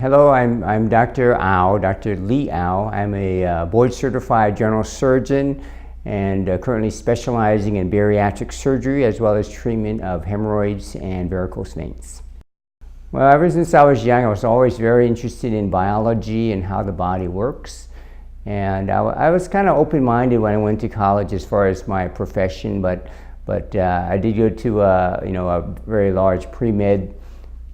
Hello, I'm Dr. Au, Dr. Lee Au. I'm a board-certified general surgeon and currently specializing in bariatric surgery as well as treatment of hemorrhoids and varicose veins. Well, ever since I was young, I was always very interested in biology and how the body works. And I was kind of open-minded when I went to college as far as my profession, but I did go to a very large pre-med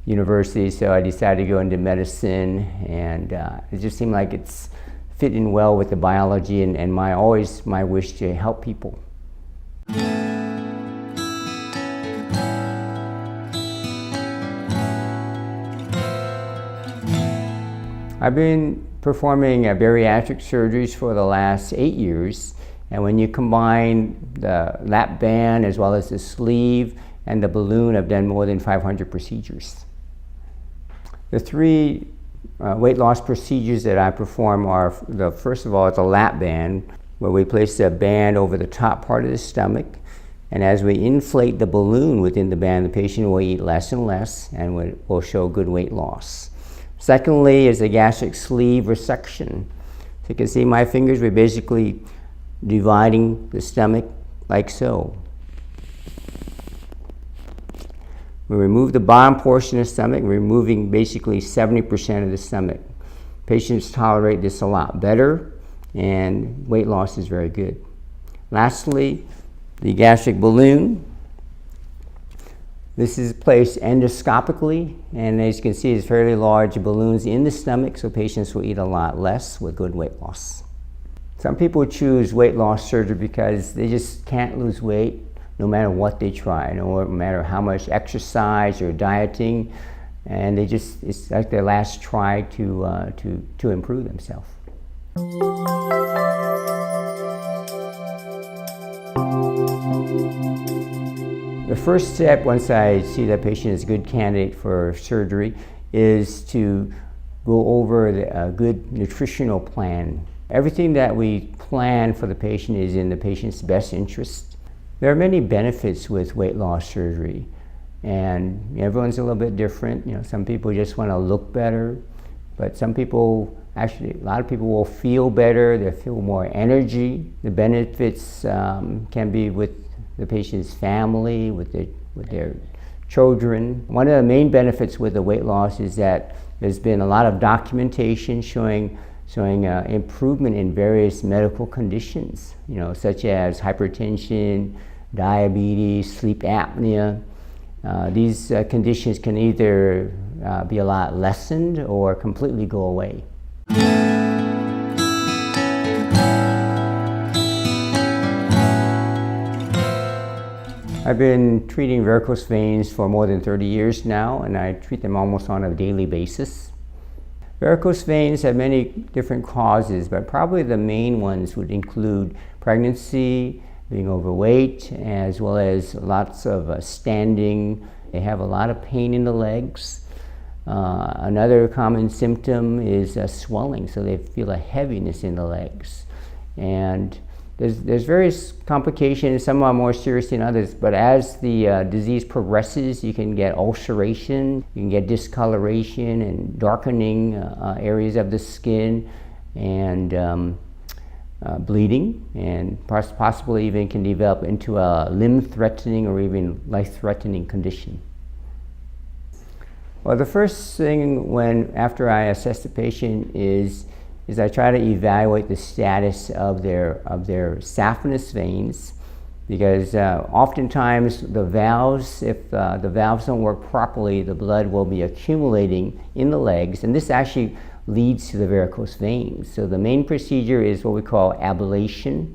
university, so I decided to go into medicine, and it just seemed like it's fitting well with the biology and my wish to help people. I've been performing bariatric surgeries for the last 8 years, and when you combine the lap band as well as the sleeve and the balloon, I've done more than 500 procedures. The three weight loss procedures that I perform are, first of all, the lap band, where we place the band over the top part of the stomach, and as we inflate the balloon within the band, the patient will eat less and less and will show good weight loss. Secondly is the gastric sleeve resection. So you can see my fingers, we're basically dividing the stomach like so. We remove the bottom portion of the stomach, removing basically 70% of the stomach. Patients tolerate this a lot better, and weight loss is very good. Lastly, the gastric balloon. This is placed endoscopically, and as you can see, it's fairly large balloons in the stomach, so patients will eat a lot less with good weight loss. Some people choose weight loss surgery because they just can't lose weight no matter what they try, no matter how much exercise or dieting, and it's like their last try to improve themselves. The first step, once I see that patient is a good candidate for surgery, is to go over a good nutritional plan. Everything that we plan for the patient is in the patient's best interest. There are many benefits with weight loss surgery, and everyone's a little bit different. Some people just want to look better, but some people, actually, a lot of people will feel better, they'll feel more energy. The benefits can be with the patient's family, with their children. One of the main benefits with the weight loss is that there's been a lot of documentation showing improvement in various medical conditions, such as hypertension, diabetes, sleep apnea. These conditions can either be a lot lessened or completely go away. I've been treating varicose veins for more than 30 years now, and I treat them almost on a daily basis. Varicose veins have many different causes, but probably the main ones would include pregnancy, being overweight, as well as lots of standing. They have a lot of pain in the legs. Another common symptom is swelling, so they feel a heaviness in the legs. And there's various complications. Some are more serious than others, but as the disease progresses, you can get ulceration, you can get discoloration and darkening areas of the skin, and bleeding, and possibly even can develop into a limb-threatening or even life-threatening condition. Well, the first thing after I assess the patient is I try to evaluate the status of their saphenous veins, because oftentimes the valves, if the valves don't work properly, the blood will be accumulating in the legs, and this actually leads to the varicose veins. So the main procedure is what we call ablation,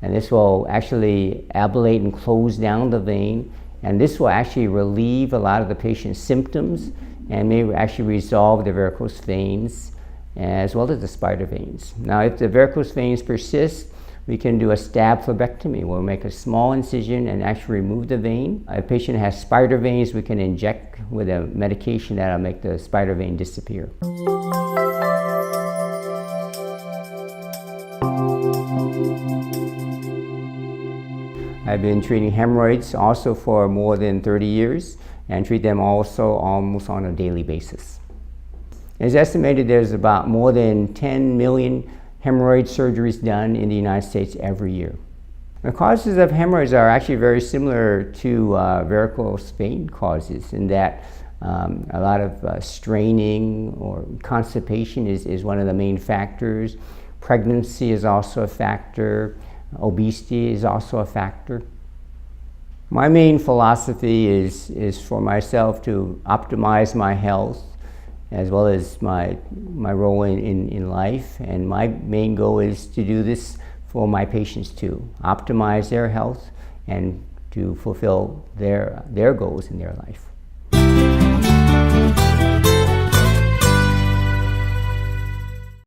and this will actually ablate and close down the vein, and this will actually relieve a lot of the patient's symptoms and may actually resolve the varicose veins as well as the spider veins. Now, if the varicose veins persist, we can do a stab phlebectomy. We'll make a small incision and actually remove the vein. If a patient has spider veins, we can inject with a medication that'll make the spider vein disappear. I've been treating hemorrhoids also for more than 30 years and treat them also almost on a daily basis. It's estimated there's about more than 10 million hemorrhoid surgeries done in the United States every year. The causes of hemorrhoids are actually very similar to varicose vein causes, in that a lot of straining or constipation is one of the main factors. Pregnancy is also a factor. Obesity is also a factor. My main philosophy is for myself to optimize my health as well as my role in life, and my main goal is to do this for my patients too. Optimize their health and to fulfill their goals in their life.